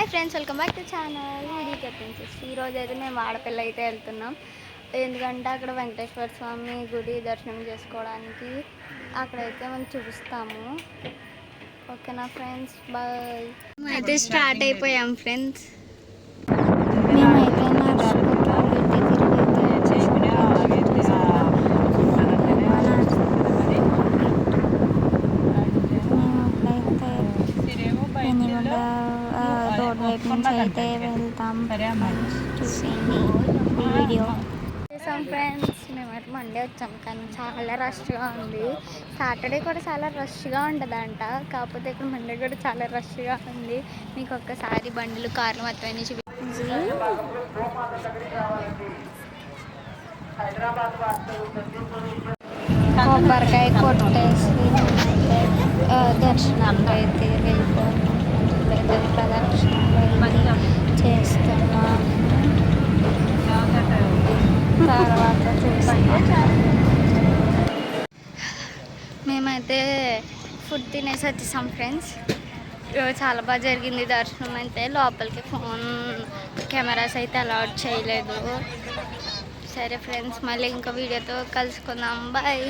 Hi friends, welcome back to channel video princess. ఈరోజు అయితే మేము వాడపల్లి అయితే వెళ్తున్నాం. ఎందుకంటే అక్కడ వెంకటేశ్వర స్వామి గుడి దర్శనం చేసుకోవడానికి అక్కడైతే మనం చూపిస్తాము. ఓకేనా ఫ్రెండ్స్, బాయ్. అయితే స్టార్ట్ అయిపోయాం ఫ్రెండ్స్. మేమైతే రోడ్ వైపు నుంచి అయితే వెళ్తాం. చూసేయండి వీడియో. ఫ్రెండ్స్, మేమైతే మండే వచ్చాం కానీ చాలా రష్గా ఉంది. సాటర్డే కూడా చాలా రష్గా ఉంటుందంట, కాకపోతే ఇక్కడ మండే కూడా చాలా రష్గా ఉంది. మీకు ఒక్కసారి బండ్లు కార్లు మాత్రమే చూపించి కొబ్బరికాయ కొట్టేసి దర్శనానికి అయితే వెళ్ళిపోయాము. ప్రదక్షిణ చేస్తున్నాం. తర్వాత మేమైతే ఫుడ్ తినేసి వచ్చేసాం ఫ్రెండ్స్. చాలా బాగా జరిగింది దర్శనం. అయితే లోపలికి ఫోన్ కెమెరాస్ అయితే అలౌడ్ చేయలేదు. సరే ఫ్రెండ్స్, మళ్ళీ ఇంకో వీడియోతో కలుసుకుందాం. బాయ్.